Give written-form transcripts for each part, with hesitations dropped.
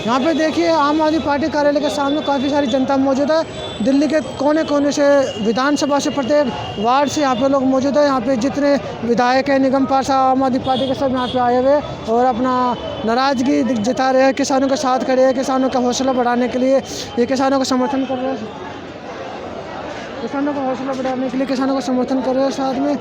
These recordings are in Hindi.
यहाँ पे देखिए आम आदमी पार्टी कार्यालय के सामने काफ़ी सारी जनता मौजूद है। दिल्ली के कोने कोने से, विधानसभा से, प्रत्येक वार्ड से यहाँ पे लोग मौजूद है। यहाँ पे जितने विधायक हैं, निगम पार्षद, आम आदमी पार्टी के सब यहाँ पे आए हुए और अपना नाराज़गी जता रहे हैं। किसानों के साथ खड़े हैं, किसानों का हौसला बढ़ाने के लिए ये किसानों का समर्थन कर रहे हैं। किसानों का हौसला बढ़ाने के लिए किसानों का समर्थन कर रहे हैं। साथ में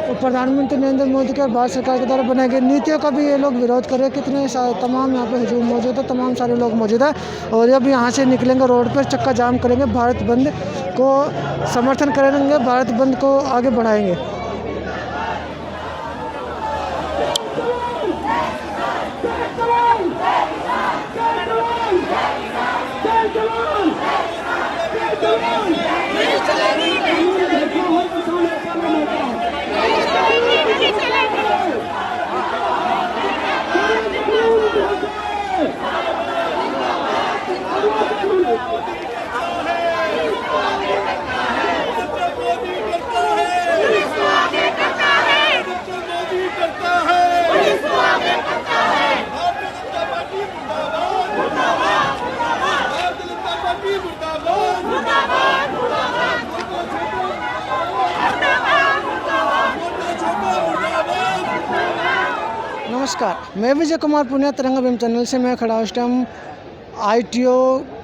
प्रधानमंत्री नरेंद्र मोदी के और भारत सरकार के द्वारा बनाई गई नीतियों का भी ये लोग विरोध कर रहे हैं। कितने तमाम यहाँ पे हुजूम मौजूद है, तमाम सारे लोग मौजूद है और अब यहाँ से निकलेंगे, रोड पर चक्का जाम करेंगे, भारत बंद को समर्थन करेंगे, भारत बंद को आगे बढ़ाएंगे। नमस्कार, मैं विजय कुमार पुनिया, तिरंगा अभियान चैनल से मैं खड़ा हूँ इस टाइम ITO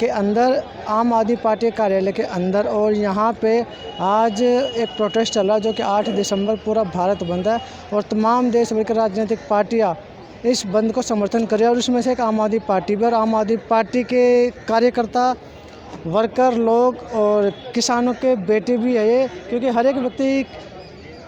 के अंदर, आम आदमी पार्टी कार्यालय के अंदर। और यहाँ पे आज एक प्रोटेस्ट चल रहा है जो कि 8 दिसंबर पूरा भारत बंद है और तमाम देश भर की राजनीतिक पार्टियाँ इस बंद को समर्थन कर रही है और उसमें से एक आम आदमी पार्टी भी। और आम आदमी पार्टी के कार्यकर्ता, वर्कर लोग और किसानों के बेटे भी है ये, क्योंकि हर एक व्यक्ति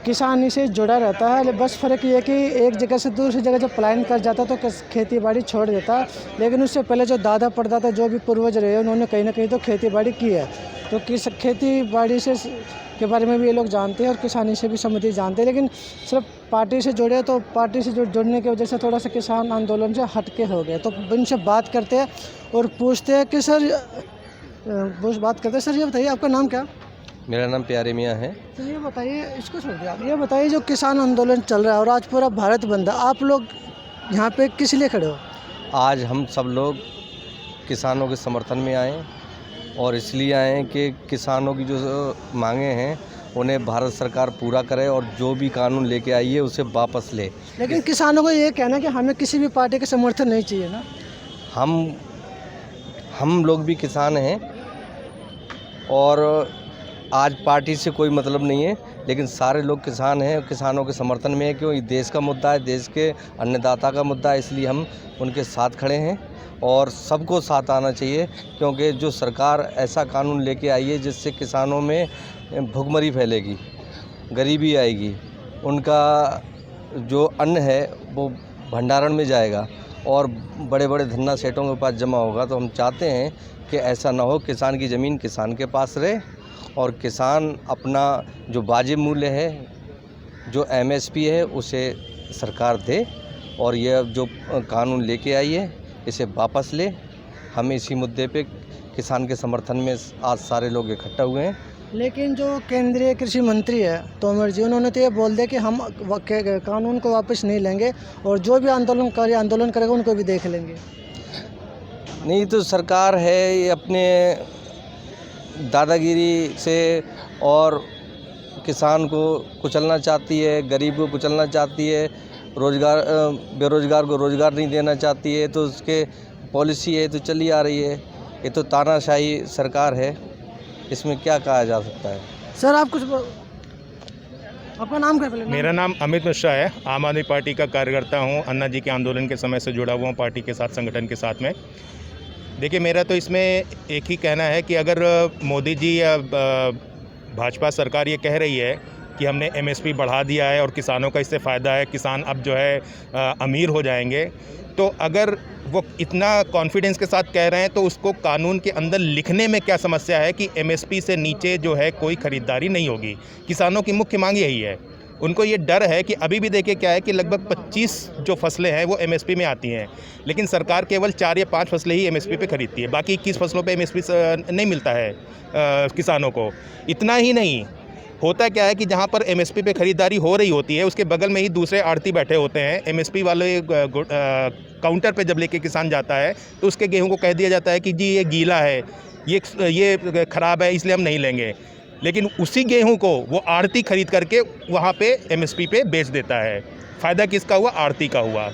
किसानी से जुड़ा रहता है। बस फ़र्क ये है कि एक जगह से दूसरी जगह जब पलायन कर जाता है तो खेती बाड़ी छोड़ देता है, लेकिन उससे पहले जो दादा परदादा जो भी पूर्वज रहे उन्होंने कहीं ना कहीं तो खेती बाड़ी की है। तो खेती बाड़ी से के बारे में भी ये लोग जानते हैं और किसानी से भी संबंधित जानते हैं, लेकिन सिर्फ पार्टी से जुड़े तो पार्टी से जुड़ने की वजह से थोड़ा सा किसान आंदोलन से हटके हो गए। तो इनसे बात करते हैं और पूछते हैं कि सर, ये बताइए आपका नाम क्या? मेरा नाम प्यारे मियाँ है। तो ये बताइए, इसको छोड़ दिया, आप ये बताइए जो किसान आंदोलन चल रहा है और आज पूरा भारत बंद है, आप लोग यहाँ पे किस लिए खड़े हो? आज हम सब लोग किसानों के समर्थन में आए और इसलिए आए कि किसानों की जो मांगे हैं उन्हें भारत सरकार पूरा करे और जो भी कानून लेके आई है उसे वापस ले। लेकिन किसानों को ये कहना है कि हमें किसी भी पार्टी का समर्थन नहीं चाहिए ना। हम लोग भी किसान हैं और आज पार्टी से कोई मतलब नहीं है, लेकिन सारे लोग किसान हैं, किसानों के समर्थन में है। क्यों? ये देश का मुद्दा है, देश के अन्नदाता का मुद्दा है, इसलिए हम उनके साथ खड़े हैं और सबको साथ आना चाहिए। क्योंकि जो सरकार ऐसा कानून लेके आई है जिससे किसानों में भुखमरी फैलेगी, गरीबी आएगी, उनका जो अन्न है वो भंडारण में जाएगा और बड़े बड़े धन्ना सेठों के पास जमा होगा। तो हम चाहते हैं कि ऐसा ना हो, किसान की ज़मीन किसान के पास रहे और किसान अपना जो वाजिब मूल्य है, जो MSP है, उसे सरकार दे और यह जो कानून लेके आई है इसे वापस ले। हम इसी मुद्दे पे किसान के समर्थन में आज सारे लोग इकट्ठा हुए हैं। लेकिन जो केंद्रीय कृषि मंत्री है तोमर जी, उन्होंने तो ये बोल दिया कि हम कानून को वापस नहीं लेंगे और जो भी आंदोलन करेगा उनको भी देख लेंगे। नहीं तो सरकार है ये अपने दादागिरी से और किसान को कुचलना चाहती है, गरीब को कुचलना चाहती है, बेरोज़गार को रोज़गार नहीं देना चाहती है। तो उसके पॉलिसी है तो चली आ रही है। ये तो तानाशाही सरकार है, इसमें क्या कहा जा सकता है। सर आप कुछ आपका नाम क्या है? मेरा नाम अमित मिश्रा है, आम आदमी पार्टी का कार्यकर्ता हूँ। अन्ना जी के आंदोलन के समय से जुड़ा हुआ हूँ पार्टी के साथ, संगठन के साथ में। देखिए, मेरा तो इसमें एक ही कहना है कि अगर मोदी जी या भाजपा सरकार ये कह रही है कि हमने MSP बढ़ा दिया है और किसानों का इससे फ़ायदा है, किसान अब जो है अमीर हो जाएंगे, तो अगर वो इतना कॉन्फिडेंस के साथ कह रहे हैं तो उसको कानून के अंदर लिखने में क्या समस्या है कि MSP से नीचे जो है कोई ख़रीदारी नहीं होगी। किसानों की मुख्य मांग यही है। उनको ये डर है कि अभी भी देखिए क्या है कि लगभग 25 जो फसलें हैं वो MSP में आती हैं, लेकिन सरकार केवल 4 या 5 फसलें ही MSP पे खरीदती है। बाकी 21 फसलों पे MSP नहीं मिलता है किसानों को। इतना ही नहीं, होता क्या है कि जहाँ पर एमएसपी पे खरीदारी हो रही होती है उसके बगल में ही दूसरे आड़ती बैठे होते हैं। एमएसपी वाले काउंटर पे जब लेके किसान जाता है तो उसके गेहूं को कह दिया जाता है कि जी ये गीला है, ये ख़राब है, इसलिए हम नहीं लेंगे। लेकिन उसी गेहूं को वो आड़ती खरीद करके वहाँ पे एमएसपी पे बेच देता है। फ़ायदा किसका हुआ? आड़ती का हुआ।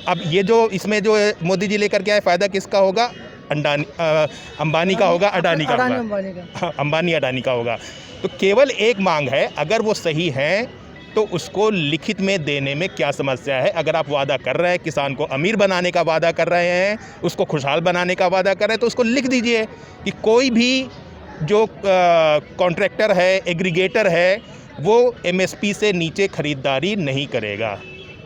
अब ये जो इसमें जो मोदी जी लेकर के आए, फ़ायदा किसका होगा? अंबानी का होगा, अडानी का होगा, अंबानी अडानी का होगा। तो केवल एक मांग है, अगर वो सही हैं तो उसको लिखित में देने में क्या समस्या है? अगर आप वादा कर रहे हैं, किसान को अमीर बनाने का वादा कर रहे हैं, उसको खुशहाल बनाने का वादा कर रहे हैं, तो उसको लिख दीजिए कि कोई भी जो कॉन्ट्रैक्टर है, एग्रीगेटर है, वो एमएसपी से नीचे खरीदारी नहीं करेगा।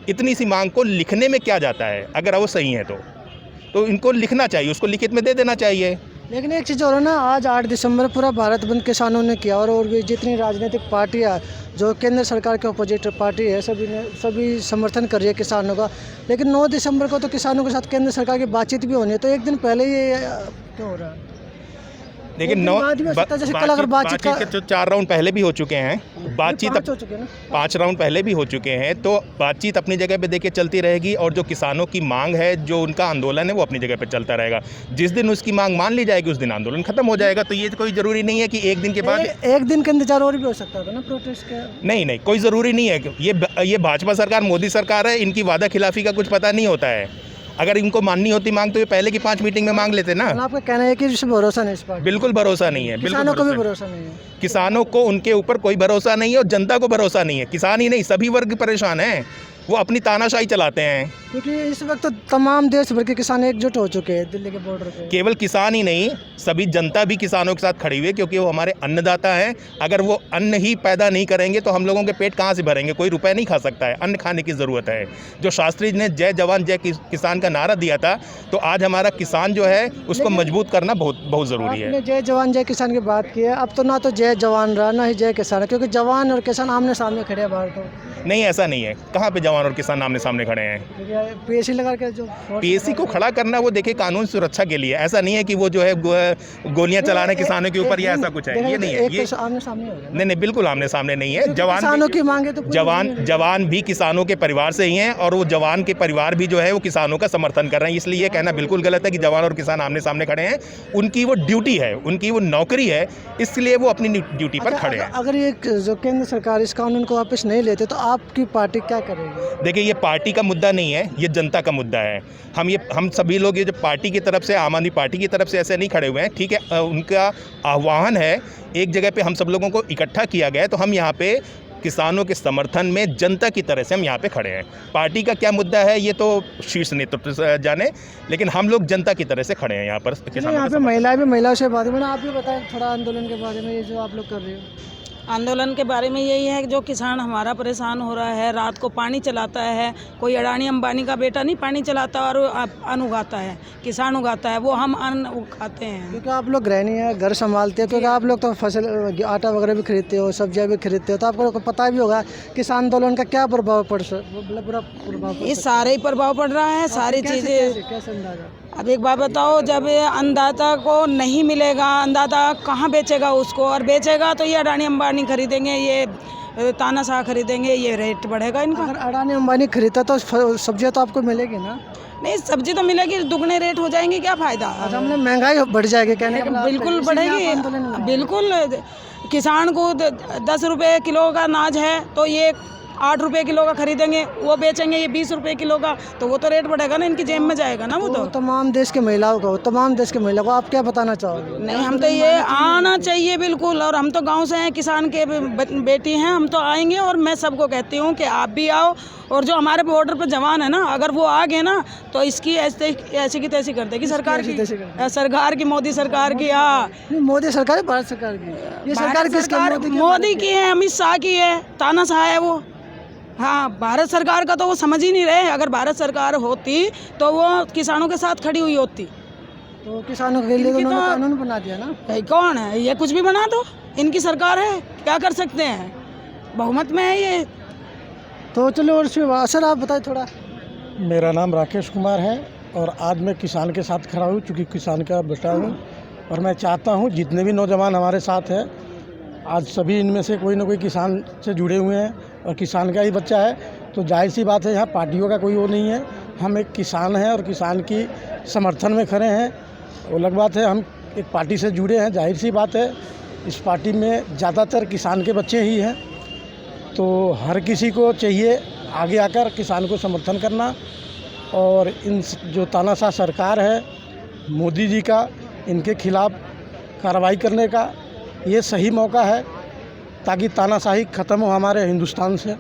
इतनी सी मांग को लिखने में क्या जाता है? अगर वो सही है तो इनको लिखना चाहिए, उसको लिखित में दे देना चाहिए। लेकिन एक चीज़ और है ना, आज 8 दिसंबर पूरा भारत बंद किसानों ने किया और भी जितनी राजनीतिक पार्टियां जो केंद्र सरकार के अपोजिट पार्टी है सभी समर्थन कर रही है किसानों का। लेकिन 9 दिसंबर को तो किसानों के साथ केंद्र सरकार की बातचीत भी होनी है, तो एक दिन पहले ये क्यों हो रहा है? लेकिन बातचीत के तो 4 राउंड पहले भी हो चुके हैं, बातचीत 5 राउंड पहले भी हो चुके हैं, तो बातचीत अपनी जगह पे देखिए चलती रहेगी और जो किसानों की मांग है, जो उनका आंदोलन है, वो अपनी जगह पे चलता रहेगा। जिस दिन उसकी मांग मान ली जाएगी उस दिन आंदोलन खत्म हो जाएगा। तो ये कोई ज़रूरी नहीं है कि एक दिन के बाद, एक दिन का इंतजार और भी हो सकता था ना प्रोटेस्ट का। नहीं, कोई ज़रूरी नहीं है। ये भाजपा सरकार, मोदी सरकार है, इनकी वादा खिलाफी का कुछ पता नहीं होता है। अगर इनको माननी होती मांग तो ये पहले की 5 मीटिंग में मांग लेते ना। आपका कहना है कि भरोसा नहीं इस पर? बिल्कुल भरोसा नहीं है। किसानों को भी भरोसा नहीं है। किसानों को उनके ऊपर कोई भरोसा नहीं है और जनता को भरोसा नहीं है। किसान ही नहीं, सभी वर्ग परेशान हैं, वो अपनी तानाशाही चलाते हैं। क्योंकि इस वक्त तो तमाम देश भर के किसान एकजुट हो चुके हैं दिल्ली के बॉर्डर पे। केवल किसान ही नहीं, सभी जनता भी किसानों के साथ खड़ी हुई है, क्योंकि वो हमारे अन्नदाता हैं। अगर वो अन्न ही पैदा नहीं करेंगे तो हम लोगों के पेट कहाँ से भरेंगे? कोई रुपए नहीं खा सकता है, अन्न खाने की ज़रूरत है। जो शास्त्री जी ने जय जवान जय किसान का नारा दिया था, तो आज हमारा किसान जो है उसको मजबूत करना बहुत ज़रूरी है। जय जवान जय किसान की बात की है, अब तो ना तो जय जवान रहा ना ही जय किसान, क्योंकि जवान और किसान आमने सामने खड़े हैं बाहर। तो नहीं, ऐसा नहीं है। कहाँ पे जवान और किसान आमने सामने खड़े हैं? पीएसी लगा के जो पीएसी को खड़ा करना, वो देखिए कानून सुरक्षा के लिए। ऐसा नहीं है कि वो जो है गोलियां चलाने किसानों के ऊपर, या ऐसा कुछ है, ये नहीं है। ये आमने सामने हो गया। नहीं, बिल्कुल आमने सामने नहीं है। किसानों की मांगे तो जवान भी किसानों के परिवार से ही हैं और वो जवान के परिवार भी जो है वो किसानों का समर्थन कर रहे हैं। इसलिए ये कहना बिल्कुल गलत है कि जवान और किसान आमने सामने खड़े हैं। उनकी वो ड्यूटी है, उनकी वो नौकरी है, इसलिए वो अपनी ड्यूटी पर खड़े हैं। अगर ये जो केंद्र सरकार इस कानून को वापस नहीं लेते तो आपकी पार्टी क्या करेगी? देखिए, ये पार्टी का मुद्दा नहीं है, ये जनता का मुद्दा है। हम सभी लोग ये जो पार्टी की तरफ से, आम आदमी पार्टी की तरफ से ऐसे नहीं खड़े हुए हैं, ठीक है। उनका आह्वान है, एक जगह पे हम सब लोगों को इकट्ठा किया गया है, तो हम यहाँ पे किसानों के समर्थन में जनता की तरह से हम यहाँ पे खड़े हैं। पार्टी का क्या मुद्दा है ये तो शीर्ष नेतृत्व जाने, लेकिन हम लोग जनता की तरह से खड़े हैं यहाँ पर। यहाँ पे महिलाओं से बात है, आप भी बताएं थोड़ा आंदोलन के बारे में, ये जो आप लोग कर रहे हो। आंदोलन के बारे में यही है कि जो किसान हमारा परेशान हो रहा है, रात को पानी चलाता है, कोई अडानी अंबानी का बेटा नहीं पानी चलाता और अन्न उगाता है, किसान उगाता है, वो हम अन्न खाते हैं। क्योंकि आप लोग गृहिणी हैं, घर संभालते हो, क्योंकि आप लोग तो फसल आटा वगैरह भी खरीदते हो, सब्जियां भी खरीदते हो, तो आपको पता भी होगा किसान आंदोलन का क्या प्रभाव पड़ सकता? ये सारे ही प्रभाव पड़ रहा है, सारी चीज़ें। कैसे अंदाजा? अब एक बात बताओ, जब अन्नदाता को नहीं मिलेगा, अन्नदाता कहाँ बेचेगा उसको, और बेचेगा तो ये अडानी अंबानी खरीदेंगे, ये तानाशाह खरीदेंगे, ये रेट बढ़ेगा इनका। अगर अडानी अंबानी खरीदता तो सब्जियां तो आपको मिलेगी ना? नहीं, सब्जी तो मिलेगी, दुगने रेट हो जाएंगे, क्या फ़ायदा? हमने महंगाई बढ़ जाएगी, कहने का बिल्कुल बढ़ेगी, बिल्कुल। किसान को 10 रुपये किलो का अनाज है तो ये 8 रुपये किलो का खरीदेंगे, वो बेचेंगे ये 20 रुपये किलो का, तो वो तो रेट बढ़ेगा ना, इनकी जेब में जाएगा ना वो तो। तमाम देश के महिलाओं को आप क्या बताना चाहोगे? नहीं, हम तो ये आना चाहिए बिल्कुल, और हम तो गांव से हैं, किसान के बेटी हैं, हम तो आएंगे। और मैं सबको कहती हूँ कि आप भी आओ, और जो हमारे बॉर्डर पर जवान है ना, अगर वो आ गए ना तो इसकी ऐसी की तैसी कर देगी सरकार की, मोदी सरकार की। हाँ, मोदी सरकार, भारत सरकार की। ये सरकार किसकी? मोदी की है, अमित शाह की है, तानाशाह है वो। हाँ, भारत सरकार का तो वो समझ ही नहीं रहे। अगर भारत सरकार होती तो वो किसानों के साथ खड़ी हुई होती। तो किसानों के लिए उन्होंने कानून बना दिया ना। कौन है ये? कुछ भी बना दो, इनकी सरकार है, क्या कर सकते हैं, बहुमत में है ये। तो चलो, और सर आप बताएं थोड़ा। मेरा नाम राकेश कुमार है और आज मैं किसान के साथ खड़ा हूँ, चूँकि किसान का बेटा हूँ। और मैं चाहता हूँ जितने भी नौजवान हमारे साथ हैं आज सभी इनमें से कोई ना कोई किसान से जुड़े हुए हैं और किसान का ही बच्चा है, तो जाहिर सी बात है यहाँ पार्टियों का कोई वो नहीं है। हम एक किसान हैं और किसान की समर्थन में खड़े हैं। वो अलग बात है, हम एक पार्टी से जुड़े हैं, जाहिर सी बात है इस पार्टी में ज़्यादातर किसान के बच्चे ही हैं, तो हर किसी को चाहिए आगे आकर किसान को समर्थन करना। और इन जो तानाशाह सरकार है मोदी जी का, इनके खिलाफ़ कार्रवाई करने का ये सही मौका है ताकि तानाशाही ख़त्म हो हमारे हिंदुस्तान से।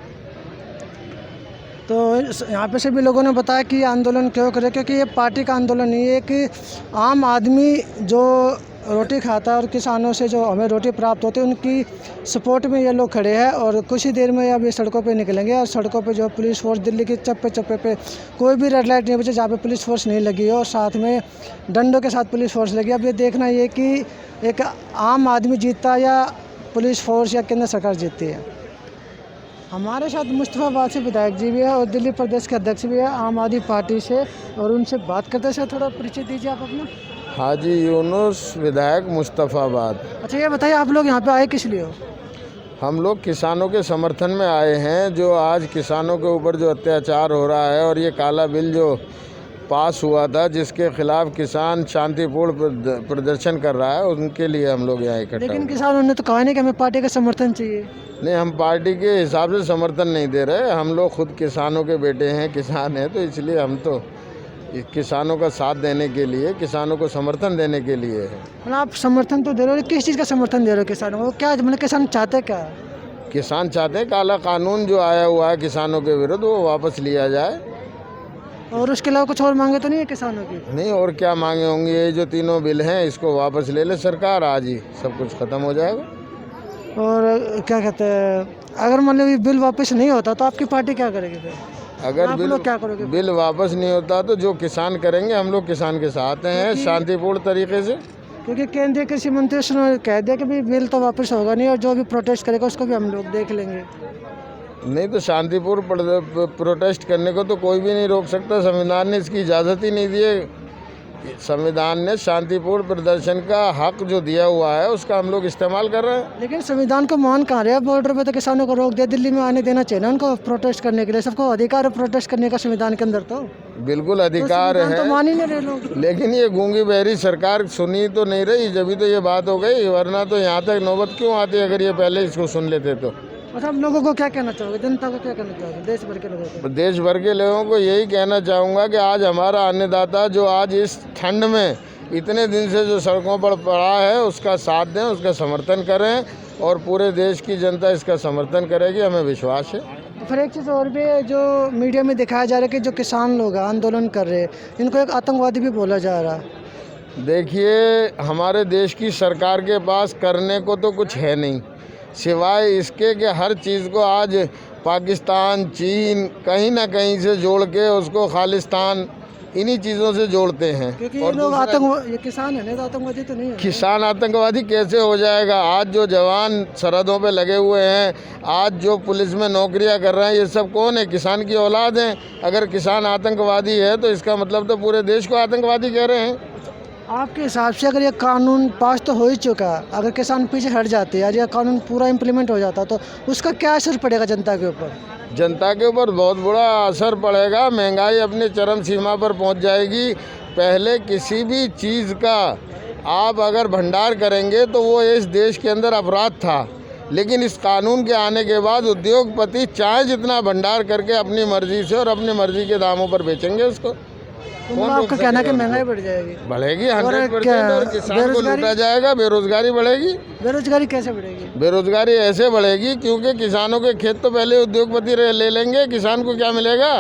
तो यहाँ पे सभी लोगों ने बताया कि ये आंदोलन क्यों करे, क्योंकि ये पार्टी का आंदोलन नहीं है, कि आम आदमी जो रोटी खाता है और किसानों से जो हमें रोटी प्राप्त होती है उनकी सपोर्ट में ये लोग खड़े हैं। और कुछ ही देर में अब ये सड़कों पे निकलेंगे और सड़कों पे जो पुलिस फोर्स, दिल्ली के चप्पे चप्पे पे कोई भी रेड लाइट नहीं बचे जहाँ पे पुलिस फोर्स नहीं लगी हो, और साथ में डंडों के साथ पुलिस फोर्स लगी। अब ये देखना ये कि एक आम आदमी जीतता या पुलिस फोर्स या केंद्र सरकार जीतती है। हमारे साथ मुस्तफ़ाबाद से विधायक जी भी है और दिल्ली प्रदेश के अध्यक्ष भी है आम आदमी पार्टी से, और उनसे बात करते हैं। थोड़ा परिचय दीजिए आप अपना। हाजी यूनुस, विधायक मुस्तफ़ाबाद। अच्छा, ये बताइए आप लोग यहाँ पे आए किस लिए हो? हम लोग किसानों के समर्थन में आए हैं। जो आज किसानों के ऊपर जो अत्याचार हो रहा है और ये काला बिल जो पास हुआ था जिसके खिलाफ किसान शांतिपूर्ण प्रदर्शन कर रहा है, उनके लिए हम लोग यहाँ इकट्ठा। लेकिन किसानों ने तो कहा नहीं कि हमें पार्टी का समर्थन चाहिए। नहीं, हम पार्टी के हिसाब से समर्थन नहीं दे रहे। हम लोग खुद किसानों के बेटे हैं, किसान हैं, तो इसलिए हम तो किसानों का साथ देने के लिए, किसानों को समर्थन देने के लिए है। मतलब आप समर्थन तो दे रहे हो, किस चीज़ का समर्थन दे रहे हो किसानों को? क्या मतलब किसान चाहते क्या? किसान चाहते हैं काला कानून जो आया हुआ है किसानों के विरुद्ध वो वापस लिया जाए। और उसके अलावा कुछ और मांगे तो नहीं है किसानों की? नहीं, और क्या मांगे होंगे? ये जो तीनों बिल हैं इसको वापस ले ले सरकार, आज ही सब कुछ ख़त्म हो जाएगा। और क्या कहते हैं, अगर मतलब ये बिल वापस नहीं होता तो आपकी पार्टी क्या करेगी फिर? अगर आप लोग क्या करोगे? बिल वापस नहीं होता तो जो किसान करेंगे, हम लोग किसान के साथ हैं शांतिपूर्ण तरीके से। क्योंकि केंद्रीय कृषि मंत्री ने कह दिया कि भाई बिल तो वापस होगा नहीं और जो भी प्रोटेस्ट करेगा उसको भी हम लोग देख लेंगे। नहीं तो शांतिपूर्ण प्रोटेस्ट करने को तो कोई भी नहीं रोक सकता। संविधान ने इसकी इजाज़त ही नहीं दी है। संविधान ने शांतिपूर्ण प्रदर्शन का हक जो दिया हुआ है उसका हम लोग इस्तेमाल कर रहे हैं। लेकिन संविधान को मान कहाँ रहे हैं? बॉर्डर पे तो किसानों को रोक दिया, दिल्ली में आने देना चाहिए ना उनको प्रोटेस्ट करने के लिए। सबको अधिकार है प्रोटेस्ट करने का संविधान के अंदर। तो बिल्कुल अधिकार तो है, मान ही नहीं रहे लोग। लेकिन ये गूंगी बहरी सरकार सुनी तो नहीं रही, जब तो ये बात हो गई, वरना तो यहाँ तक नौबत क्यों आती अगर ये पहले इसको सुन लेते तो। अच्छा, आप लोगों को क्या कहना चाहोगे, जनता को क्या कहना चाहोगे, देश भर के लोगों को? देश भर के लोगों को यही कहना चाहूँगा कि आज हमारा अन्नदाता जो आज इस ठंड में इतने दिन से जो सड़कों पर पड़ा है उसका साथ दें, उसका समर्थन करें, और पूरे देश की जनता इसका समर्थन करेगी, हमें विश्वास है। फिर एक चीज़ और भी है, जो मीडिया में दिखाया जा रहा है कि जो किसान लोग आंदोलन कर रहे हैं इनको एक आतंकवादी भी बोला जा रहा है। देखिए, हमारे देश की सरकार के पास करने को तो कुछ है नहीं, सिवाय इसके कि हर चीज़ को आज पाकिस्तान, चीन कहीं ना कहीं से जोड़ के उसको खालिस्तान, इन्हीं चीज़ों से जोड़ते हैं। क्योंकि ये लोग ये किसान है ना, तो आतंकवादी तो नहीं है। किसान आतंकवादी कैसे हो जाएगा? आज जो जवान सरहदों पे लगे हुए हैं, आज जो पुलिस में नौकरियां कर रहे हैं, ये सब कौन है? किसान की औलाद हैं। अगर किसान आतंकवादी है तो इसका मतलब तो पूरे देश को आतंकवादी कह रहे हैं। आपके हिसाब से अगर ये कानून पास तो हो ही चुका, अगर किसान पीछे हट जाते हैं, ये कानून पूरा इम्प्लीमेंट हो जाता तो उसका क्या असर पड़ेगा जनता के ऊपर? जनता के ऊपर बहुत बुरा असर पड़ेगा। महंगाई अपनी चरम सीमा पर पहुंच जाएगी। पहले किसी भी चीज़ का आप अगर भंडार करेंगे तो वो इस देश के अंदर अपराध था, लेकिन इस कानून के आने के बाद उद्योगपति चाहे जितना भंडार करके अपनी मर्जी से और अपनी मर्जी के दामों पर बेचेंगे उसको। तो आपका कहना है कि महंगाई बढ़ जाएगी? बढ़ेगी 100%, और किसान को लूटा जाएगा, बेरोजगारी बढ़ेगी। बेरोजगारी कैसे बढ़ेगी? बेरोजगारी ऐसे बढ़ेगी क्योंकि किसानों के खेत तो पहले उद्योगपति ले लेंगे, किसान को क्या मिलेगा?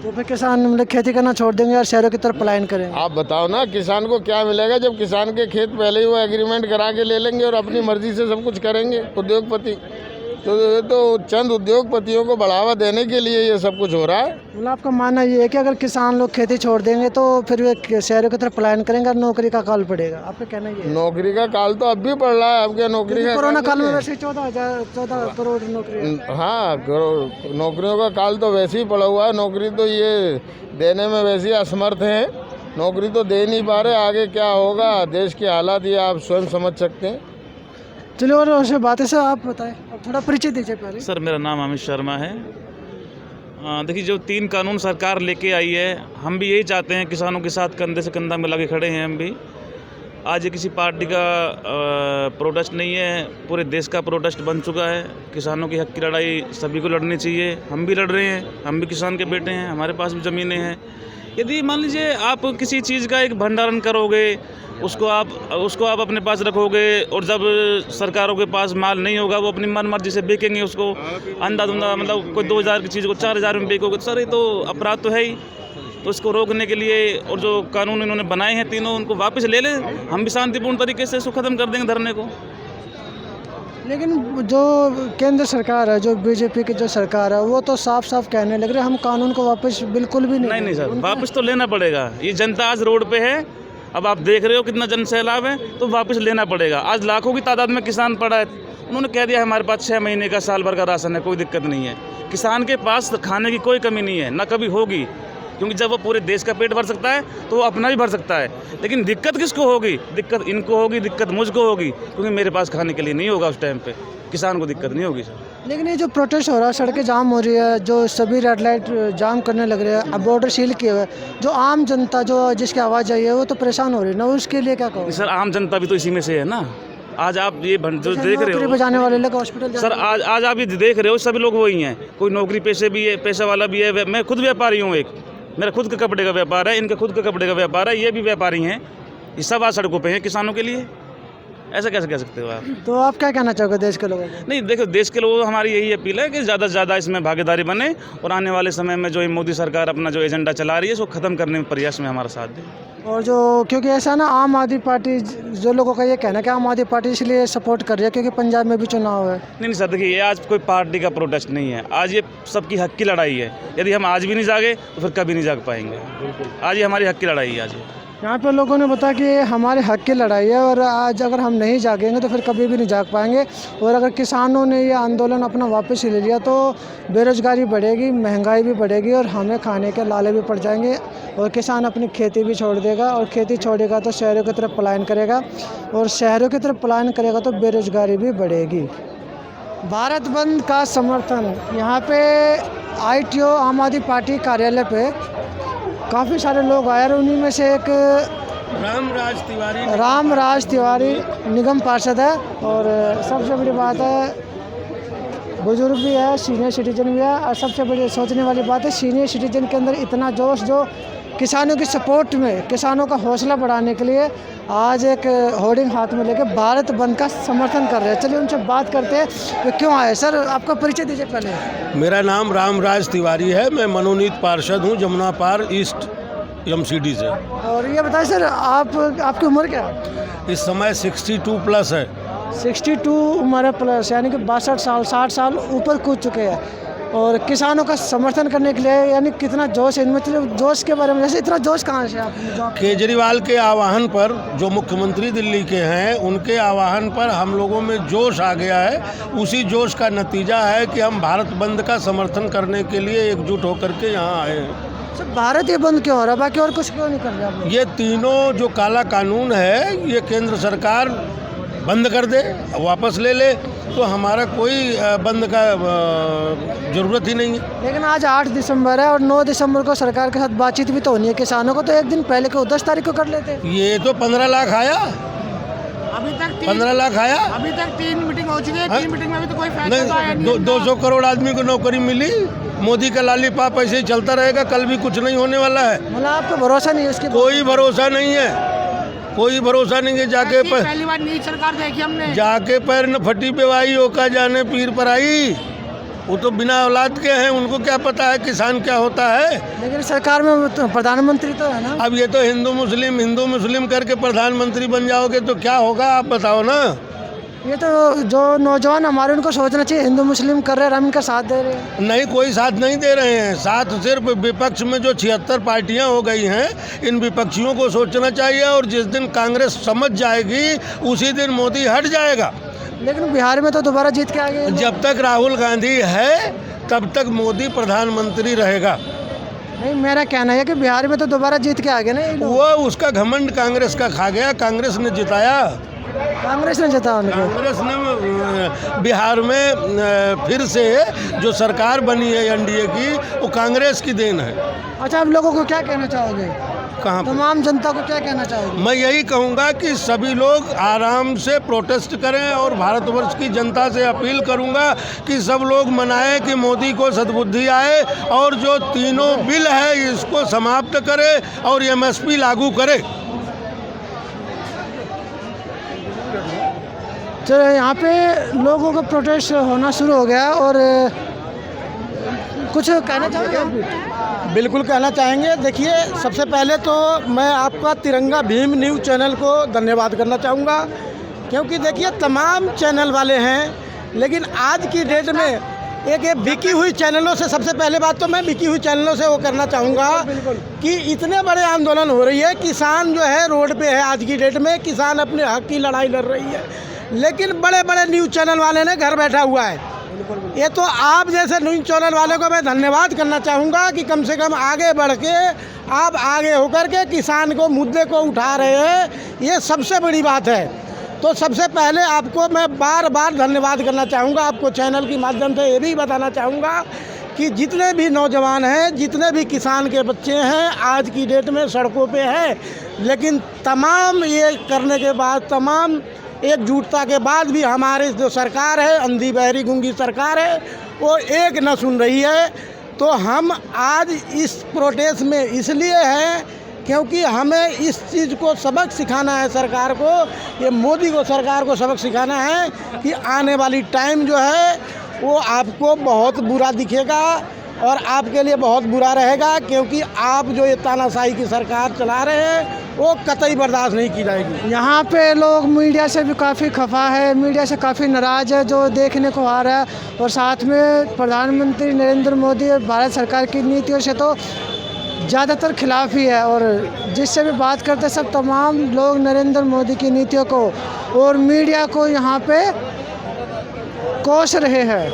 तो फिर किसान मतलब खेती करना छोड़ देंगे और शहरों की तरफ पलायन करेंगे। आप बताओ ना, किसान को क्या मिलेगा जब किसान के खेत पहले ही वो एग्रीमेंट करा के ले लेंगे और अपनी मर्जी से सब कुछ करेंगे उद्योगपति। तो चंद उद्योगपतियों को बढ़ावा देने के लिए ये सब कुछ हो रहा है। मतलब आपका मानना ये है कि अगर किसान लोग खेती छोड़ देंगे तो फिर वे शहरों की तरफ पलायन करेंगे और नौकरी का काल पड़ेगा? आपका कहना ये है? नौकरी का काल तो अब भी पड़ रहा है। अब क्या नौकरी का कोरोना काल में वैसे 14 करोड़ नौकरी। हाँ, नौकरियों का काल तो वैसे ही पड़ा हुआ है। नौकरी तो ये देने में वैसे ही असमर्थ हैं, नौकरी तो दे नहीं पा रहे। आगे क्या होगा देश के हालात ये आप स्वयं समझ सकते हैं। चलिए और उससे बातें से आप बताएं, अब थोड़ा परिचय दीजिए पहले। सर मेरा नाम अमित शर्मा है। देखिए जो 3 कानून सरकार लेके आई है, हम भी यही चाहते हैं, किसानों के साथ कंधे से कंधा मिला के खड़े हैं हम भी। आज ये किसी पार्टी का प्रोटेस्ट नहीं है, पूरे देश का प्रोटेस्ट बन चुका है। किसानों की हक की लड़ाई सभी को लड़नी चाहिए, हम भी लड़ रहे हैं, हम भी किसान के बेटे हैं, हमारे पास भी ज़मीनें हैं। यदि मान लीजिए आप किसी चीज़ का एक भंडारण करोगे, उसको आप अपने पास रखोगे और जब सरकारों के पास माल नहीं होगा वो अपनी मन मर्जी से बेचेंगे उसको, अंधाधुंधा, मतलब कोई 2000 की चीज़ को 4000 में बेचोगे, सर ये तो अपराध तो है ही। तो इसको रोकने के लिए और जो कानून इन्होंने बनाए हैं तीनों, उनको वापस ले लें, हम भी शांतिपूर्ण तरीके से इसको ख़त्म कर देंगे धरने को। लेकिन जो केंद्र सरकार है, जो बीजेपी की जो सरकार है, वो तो साफ साफ कहने लग रहे हैं हम कानून को वापस बिल्कुल भी नहीं। नहीं सर, वापस तो लेना पड़ेगा। ये जनता आज रोड पे है, अब आप देख रहे हो कितना जन सैलाब है, तो वापस लेना पड़ेगा। आज लाखों की तादाद में किसान पड़ा है, उन्होंने कह दिया हमारे पास 6 महीने का, साल भर का राशन है, कोई दिक्कत नहीं है। किसान के पास खाने की कोई कमी नहीं है, ना कभी होगी, क्योंकि जब वो पूरे देश का पेट भर सकता है तो वो अपना भी भर सकता है। लेकिन दिक्कत किसको होगी? दिक्कत इनको होगी, दिक्कत मुझको होगी, क्योंकि मेरे पास खाने के लिए नहीं होगा उस टाइम पे। किसान को दिक्कत नहीं होगी सर। लेकिन ये जो प्रोटेस्ट हो रहा है, सड़कें जाम हो रही है, जो सभी रेड लाइट जाम करने लग रहे हैं, अब बॉर्डर सील किए हुए हैं, जो आम जनता जो जिसकी आवाज़ आई है वो तो परेशान हो रही है ना, उसके लिए क्या कहो? सर आम जनता भी तो इसी में से है ना। आज आप ये जो देख रहे नौकरी हो, बजाने वाले लोग हॉस्पिटल सर आज आप ये देख रहे हो, सभी लोग वही हैं। कोई नौकरी पेशे भी है, पैसा वाला भी है। मैं खुद व्यापारी हूँ, एक मेरा खुद का कपड़े का व्यापार है, इनका खुद का कपड़े का व्यापार है, ये भी व्यापारी हैं। ये सब आज सड़कों पे हैं किसानों के लिए। ऐसा कैसे कह सकते हो आप? तो आप क्या कहना चाहोगे देश के लोगों को? नहीं देखो, देश के लोगों को हमारी यही अपील है कि ज़्यादा से ज़्यादा इसमें भागीदारी बने और आने वाले समय में जो ये मोदी सरकार अपना जो एजेंडा चला रही है उसको ख़त्म करने में प्रयास में हमारा साथ दें। और जो क्योंकि ऐसा ना, आम आदमी पार्टी, जो लोगों का ये कहना है कि आम आदमी पार्टी इसलिए सपोर्ट कर रही है क्योंकि पंजाब में भी चुनाव है। नहीं सर, देखिए ये आज कोई पार्टी का प्रोटेस्ट नहीं है, आज ये सबकी हक की लड़ाई है। यदि हम आज भी नहीं जागे तो फिर कभी नहीं जाग पाएंगे। आज ये हमारी हक की लड़ाई है। आज यहाँ पे लोगों ने बताया कि ये हमारे हक की लड़ाई है और आज अगर हम नहीं जागेंगे तो फिर कभी भी नहीं जाग पाएंगे। और अगर किसानों ने ये आंदोलन अपना वापस ले लिया तो बेरोज़गारी बढ़ेगी, महंगाई भी बढ़ेगी और हमें खाने के लाले भी पड़ जाएंगे और किसान अपनी खेती भी छोड़ देगा और खेती छोड़ेगा तो शहरों की तरफ पलायन करेगा और शहरों की तरफ पलायन करेगा तो बेरोज़गारी भी बढ़ेगी। भारत बंद का समर्थन, यहाँ पे ITO आम आदमी पार्टी कार्यालय पे काफ़ी सारे लोग आए और उन्हीं में से एक रामराज तिवारी निगम पार्षद है। और सबसे बड़ी बात है, बुजुर्ग भी है, सीनियर सिटीजन भी है। और सबसे बड़ी सोचने वाली बात है, सीनियर सिटीजन के अंदर इतना जोश जो किसानों की सपोर्ट में, किसानों का हौसला बढ़ाने के लिए आज एक होर्डिंग हाथ में लेकर भारत बंद का समर्थन कर रहे हैं। चलिए उनसे बात करते हैं कि क्यों आए। सर आपका परिचय दीजिए पहले। मेरा नाम रामराज तिवारी है, मैं मनोनीत पार्षद हूँ जमुना पार ईस्ट MCD से। और ये बताएं सर, आपकी उम्र क्या है? इस समय 62 प्लस है। 62 उम्र है प्लस, यानी कि 62 साल 60 साल ऊपर कूद चुके हैं। और किसानों का समर्थन करने के लिए यानी कितना जोश है इनमें। मतलब जोश के बारे में, जैसे इतना जोश कहाँ से आपने? केजरीवाल के आह्वान पर, जो मुख्यमंत्री दिल्ली के हैं, उनके आह्वान पर हम लोगों में जोश आ गया है। उसी जोश का नतीजा है कि हम भारत बंद का समर्थन करने के लिए एकजुट होकर के यहाँ आए हैं। सर भारत ये बंद क्यों हो रहा है, बाकी और कुछ क्यों नहीं कर रहे आप? ये तीनों जो काला कानून है, ये केंद्र सरकार बंद कर दे, वापस ले ले, तो हमारा कोई बंद का ज़रूरत ही नहीं है। लेकिन आज 8 दिसंबर है और 9 दिसंबर को सरकार के साथ बातचीत भी तो होनी है किसानों को, तो एक दिन पहले को 10 तारीख को कर लेते। ये तो 15 लाख आया, अभी तक 15 लाख आया। अभी तक 3 मीटिंग हो चुकी है। 3 मीटिंग में अभी तो कोई फैसला आया नहीं, नहीं। 200 करोड़ आदमी को नौकरी मिली। मोदी का लालीपाप ऐसे ही चलता रहेगा, कल भी कुछ नहीं होने वाला है। मतलब आपको भरोसा नहीं है उसके? कोई भरोसा नहीं है, कोई भरोसा नहीं है। जाके पहली बार नई सरकार देखी हमने, जाके पैर न फटी बेवाई होका जाने पीर पर आई। वो तो बिना औलाद के हैं, उनको क्या पता है किसान क्या होता है। लेकिन सरकार में तो प्रधानमंत्री तो है ना। अब ये तो हिंदू मुस्लिम करके प्रधानमंत्री बन जाओगे तो क्या होगा, आप बताओ ना। ये तो जो नौजवान हमारे, उनको सोचना चाहिए हिंदू मुस्लिम कर रहे हैं, हम इनका साथ दे रहे हैं। नहीं, कोई साथ नहीं दे रहे हैं। साथ सिर्फ विपक्ष में जो 76 पार्टियां हो गई हैं, इन विपक्षियों को सोचना चाहिए। और जिस दिन कांग्रेस समझ जाएगी उसी दिन मोदी हट जाएगा। लेकिन बिहार में तो दोबारा जीत के आ गए। जब तक राहुल गांधी है तब तक मोदी प्रधानमंत्री रहेगा। नहीं, मेरा कहना है कि बिहार में तो दोबारा जीत के आ गए ना। वो उसका घमंड कांग्रेस का खा गया, कांग्रेस ने जिताया। कांग्रेस ने जिता उनको। कांग्रेस ने बिहार में फिर से जो सरकार बनी है एनडीए की, वो कांग्रेस की देन है। अच्छा, आप लोगों को क्या कहना चाहोगे? कहाँ पे? तमाम जनता को क्या कहना चाहोगे? मैं यही कहूँगा कि सभी लोग आराम से प्रोटेस्ट करें और भारतवर्ष की जनता से अपील करूँगा कि सब लोग मनाएं कि मोदी को सद्बुद्धि आए और जो तीनों बिल है इसको समाप्त करे और एमएसपी लागू करे। चलो, यहाँ पे लोगों का प्रोटेस्ट होना शुरू हो गया और कुछ कहना चाहोगे आप भी? बिल्कुल कहना चाहेंगे। देखिए, सबसे पहले तो मैं आपका तिरंगा भीम न्यूज़ चैनल को धन्यवाद करना चाहूँगा, क्योंकि देखिए तमाम चैनल वाले हैं, लेकिन आज की डेट में एक ये बिकी हुई चैनलों से, सबसे पहले बात तो मैं बिकी हुई चैनलों से वो करना चाहूँगा कि इतने बड़े आंदोलन हो रही है, किसान जो है रोड पे है आज की डेट में, किसान अपने हक की लड़ाई लड़ रही है, लेकिन बड़े बड़े न्यूज़ चैनल वाले ने घर बैठा हुआ है। ये तो आप जैसे न्यूज़ चैनल वालों को मैं धन्यवाद करना चाहूँगा कि कम से कम आगे बढ़ के आप आगे होकर के किसान को मुद्दे को उठा रहे हैं, ये सबसे बड़ी बात है। तो सबसे पहले आपको मैं बार बार धन्यवाद करना चाहूँगा। आपको चैनल के माध्यम से ये भी बताना चाहूँगा कि जितने भी नौजवान हैं, जितने भी किसान के बच्चे हैं आज की डेट में सड़कों पे हैं, लेकिन तमाम ये करने के बाद, तमाम एकजुटता के बाद भी हमारी जो सरकार है, अंधी बहरी गूंगी सरकार है, वो एक न सुन रही है। तो हम आज इस प्रोटेस्ट में इसलिए हैं क्योंकि हमें इस चीज़ को सबक सिखाना है सरकार को, ये मोदी को सरकार को सबक सिखाना है कि आने वाली टाइम जो है वो आपको बहुत बुरा दिखेगा और आपके लिए बहुत बुरा रहेगा, क्योंकि आप जो ये तानाशाही की सरकार चला रहे हैं वो कतई बर्दाश्त नहीं की जाएगी। यहाँ पे लोग मीडिया से भी काफ़ी खफा है, मीडिया से काफ़ी नाराज़ है जो देखने को आ रहा है, और साथ में प्रधानमंत्री नरेंद्र मोदी और भारत सरकार की नीतियों से तो ज़्यादातर खिलाफ ही है, और जिससे भी बात करते सब तमाम लोग नरेंद्र मोदी की नीतियों को और मीडिया को यहाँ पे कोस रहे हैं।